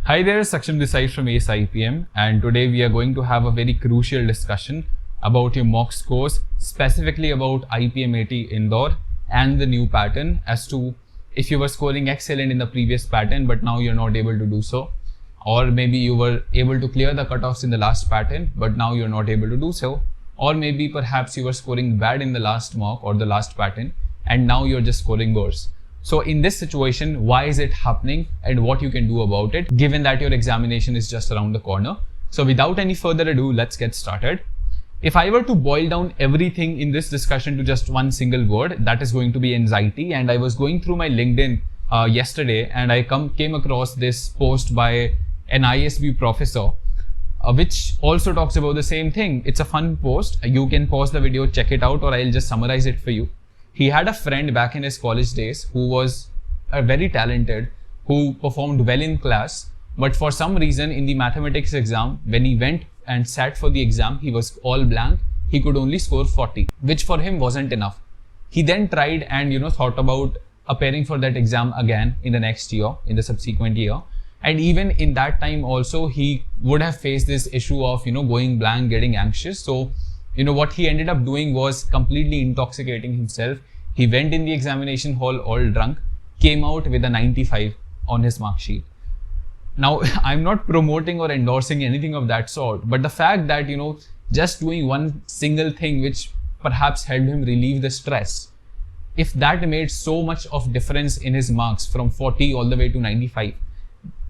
Hi there, Saksham this side from ACE IPM, and today we are going to have a very crucial discussion about your mock scores, specifically about IPM 80 Indore and the new pattern, as to if you were scoring excellent in the previous pattern but now you're not able to do so, or maybe you were able to clear the cutoffs in the last pattern but now you're not able to do so, or maybe perhaps you were scoring bad in the last mock or the last pattern and now you're just scoring worse. So in this situation, why is it happening and what you can do about it, given that your examination is just around the corner? So without any further ado, let's get started. If I were to boil down everything in this discussion to just one single word, that is going to be anxiety. And I was going through my LinkedIn yesterday and I came across this post by an ISB professor, which also talks about the same thing. It's a fun post. You can pause the video, check it out, or I'll just summarize it for you. He had a friend back in his college days who was very talented, who performed well in class, but for some reason in the mathematics exam, when he went and sat for the exam, he was all blank. He could only score 40, which for him wasn't enough. He then tried and thought about appearing for that exam again in the next year, in the subsequent year. And even in that time also, he would have faced this issue of going blank, getting anxious. So what he ended up doing was completely intoxicating himself. He went in the examination hall all drunk, came out with a 95 on his mark sheet. Now, I'm not promoting or endorsing anything of that sort, but the fact that, just doing one single thing which perhaps helped him relieve the stress, if that made so much of difference in his marks from 40 all the way to 95,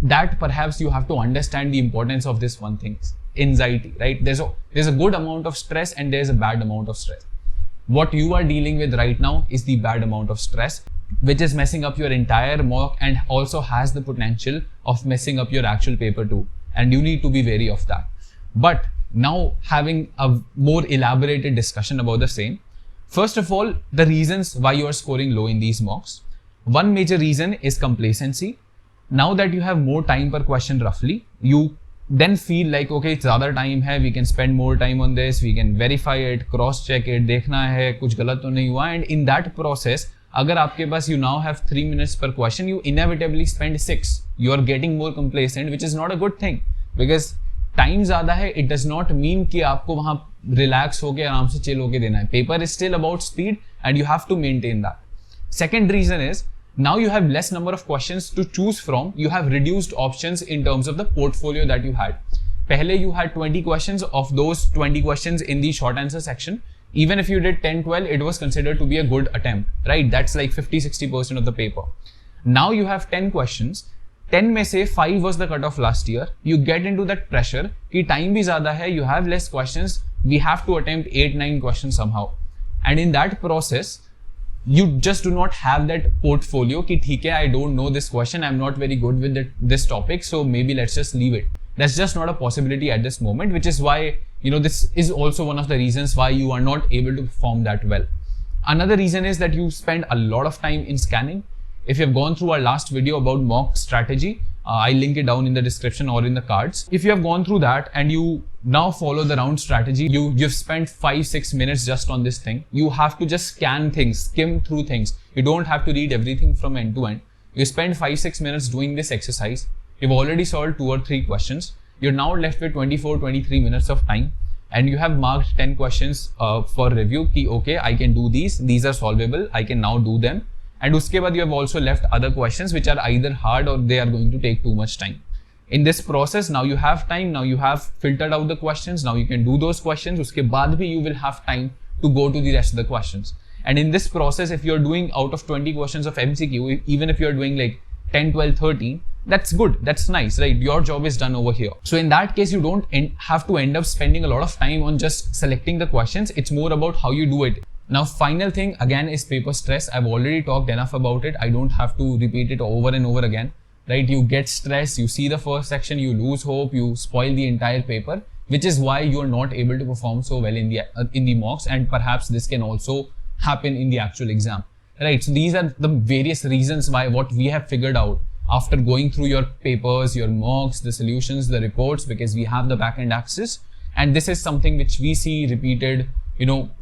that perhaps you have to understand the importance of this one thing. Anxiety, right? There's a good amount of stress and there's a bad amount of stress. What you are dealing with right now is the bad amount of stress, which is messing up your entire mock and also has the potential of messing up your actual paper too. And you need to be wary of that. But now having a more elaborated discussion about the same. First of all, the reasons why you are scoring low in these mocks. One major reason is complacency. Now that you have more time per question roughly, you then feel like, okay, it's other time hai, we can spend more time on this, we can verify it, cross check it, dekhna hai, kuch galat to nahi hua. And in that process, agar aapke paas you now have 3 minutes per question, you inevitably spend 6. You are getting more complacent, which is not a good thing, because time zyada hai, it does not mean ki aapko wahan relax hoke aaram se chill hoke dena hai. Paper is still about speed and you have to maintain that. Second reason is, now you have less number of questions to choose from. You have reduced options in terms of the portfolio that you had. Pehle you had 20 questions. Of those 20 questions in the short answer section, even if you did 10-12, it was considered to be a good attempt, right? That's like 50-60% of the paper. Now you have 10 questions. 10 में से 5 was the cutoff last year. You get into that pressure कि time भी ज़्यादा है, you have less questions. We have to attempt 8-9 questions somehow. And in that process, you just do not have that portfolio ki theek hai, I don't know this question, I'm not very good with this topic, so maybe let's just leave it. That's just not a possibility at this moment, which is why this is also one of the reasons why you are not able to perform that well. Another reason is that you spend a lot of time in scanning. If you have gone through our last video about mock strategy, I'll link it down in the description or in the cards. If you have gone through that and you now follow the round strategy, you've spent 5-6 minutes just on this thing. You have to just scan things, skim through things. You don't have to read everything from end to end. You spend 5-6 minutes doing this exercise. You've already solved 2 or 3 questions. You're now left with 24-23 minutes of time, and you have marked 10 questions for review. Ki okay, I can do these are solvable, I can now do them. And uske baad you have also left other questions which are either hard or they are going to take too much time. In this process, now you have time, now you have filtered out the questions, now you can do those questions. Uske baad bhi you will have time to go to the rest of the questions. And in this process, if you're doing out of 20 questions of MCQ, even if you're doing like 10, 12, 13, that's good, that's nice, right? Your job is done over here. So in that case, you don't have to end up spending a lot of time on just selecting the questions. It's more about how you do it. Now, final thing again is paper stress. I've already talked enough about it. I don't have to repeat it over and over again, right? You get stressed, you see the first section, you lose hope, you spoil the entire paper, which is why you're not able to perform so well in the mocks, and perhaps this can also happen in the actual exam, right? So these are the various reasons why what we have figured out after going through your papers, your mocks, the solutions, the reports, because we have the backend access, and this is something which we see repeated,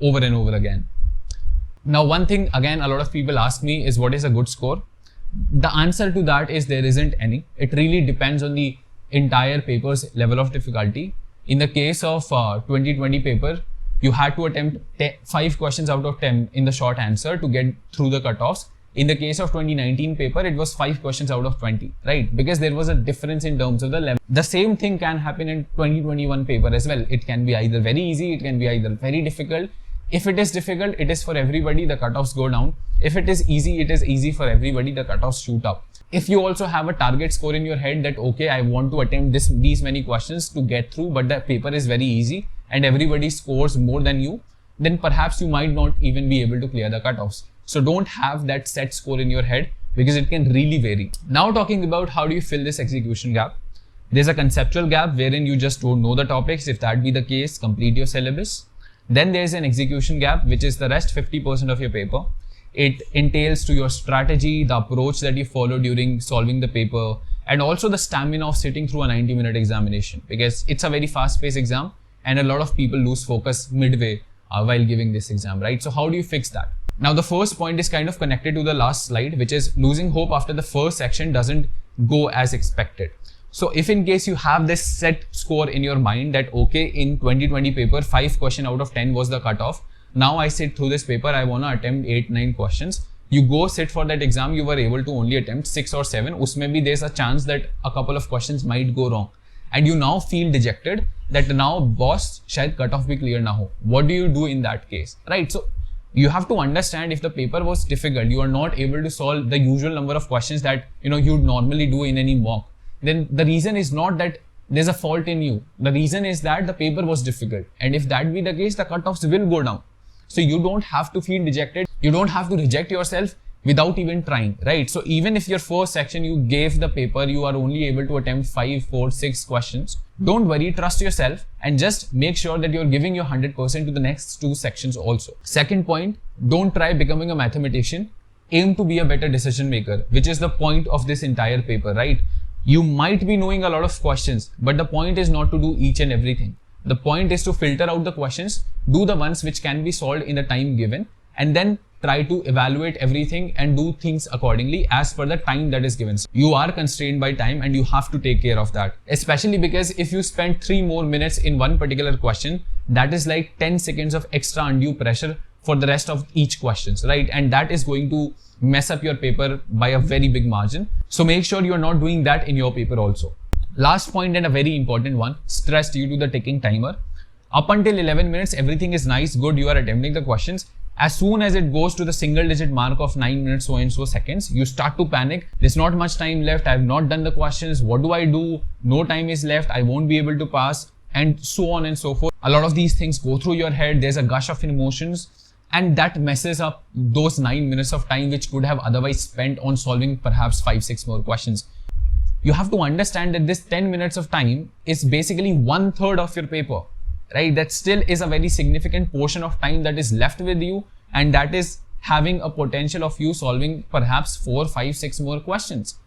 over and over again. Now, one thing again, a lot of people ask me is what is a good score? The answer to that is there isn't any. It really depends on the entire paper's level of difficulty. In the case of 2020 paper, you had to attempt 5 questions out of 10 in the short answer to get through the cutoffs. In the case of 2019 paper, it was 5 questions out of 20, right? Because there was a difference in terms of the level. The same thing can happen in 2021 paper as well. It can be either very easy, it can be either very difficult. If it is difficult, it is for everybody, the cutoffs go down. If it is easy, it is easy for everybody, the cutoffs shoot up. If you also have a target score in your head that, okay, I want to attempt these many questions to get through, but the paper is very easy and everybody scores more than you, then perhaps you might not even be able to clear the cutoffs. So don't have that set score in your head because it can really vary. Now talking about how do you fill this execution gap. There's a conceptual gap wherein you just don't know the topics. If that be the case, complete your syllabus. Then there's an execution gap, which is the rest 50% of your paper. It entails to your strategy, the approach that you follow during solving the paper, and also the stamina of sitting through a 90-minute examination, because it's a very fast-paced exam and a lot of people lose focus midway while giving this exam, right? So how do you fix that? Now, the first point is kind of connected to the last slide, which is losing hope after the first section doesn't go as expected. So if in case you have this set score in your mind that, okay, in 2020 paper, 5 question out of 10 was the cutoff. Now I sit through this paper, I want to attempt 8-9 questions. You go sit for that exam, you were able to only attempt 6 or 7. Usme bhi there's a chance that a couple of questions might go wrong. And you now feel dejected that now boss, shayad cutoff bhi clear na ho. What do you do in that case, right? So you have to understand if the paper was difficult, you are not able to solve the usual number of questions that you'd normally do in any mock. Then the reason is not that there's a fault in you. The reason is that the paper was difficult. And if that be the case, the cutoffs will go down. So you don't have to feel dejected. You don't have to reject yourself without even trying, right? So even if your first section you gave the paper, you are only able to attempt 5, 4, 6 questions. Don't worry, trust yourself and just make sure that you're giving your 100% to the next 2 sections also. Second point, don't try becoming a mathematician. Aim to be a better decision maker, which is the point of this entire paper, right? You might be knowing a lot of questions, but the point is not to do each and everything. The point is to filter out the questions, do the ones which can be solved in the time given, and then try to evaluate everything and do things accordingly as per the time that is given. You are constrained by time and you have to take care of that. Especially because if you spend 3 more minutes in one particular question, that is like 10 seconds of extra undue pressure for the rest of each questions, right? And that is going to mess up your paper by a very big margin. So make sure you are not doing that in your paper also. Last point and a very important one, stress due to the ticking timer. Up until 11 minutes, everything is nice, good, you are attempting the questions. As soon as it goes to the single digit mark of 9 minutes, so and so seconds, you start to panic. There's not much time left. I have not done the questions. What do I do? No time is left. I won't be able to pass, and so on and so forth. A lot of these things go through your head. There's a gush of emotions, and that messes up those 9 minutes of time which could have otherwise spent on solving perhaps 5-6 more questions. You have to understand that this 10 minutes of time is basically 1/3 of your paper, right? That still is a very significant portion of time that is left with you, and that is having a potential of you solving perhaps 4, 5, 6 more questions.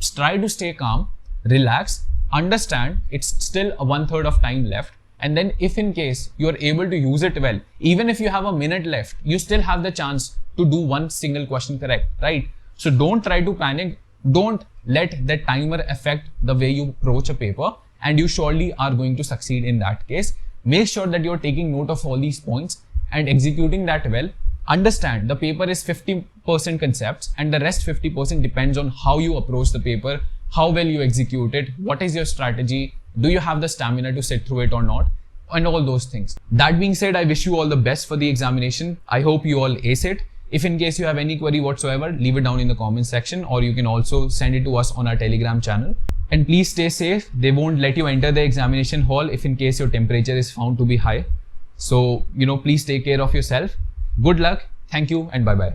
Try to stay calm, relax, understand it's still a 1/3 of time left. And then if in case you are able to use it well, even if you have a minute left, you still have the chance to do one single question correct, right? So don't try to panic. Don't let the timer affect the way you approach a paper, and you surely are going to succeed in that case. Make sure that you're taking note of all these points and executing that well. Understand the paper is 50% concepts and the rest 50% depends on how you approach the paper, how well you execute it, what is your strategy, do you have the stamina to sit through it or not, and all those things. That being said, I wish you all the best for the examination. I hope you all ace it. If in case you have any query whatsoever, leave it down in the comment section, or you can also send it to us on our Telegram channel. And please stay safe. They won't let you enter the examination hall if in case your temperature is found to be high. So, please take care of yourself. Good luck. Thank you and bye-bye.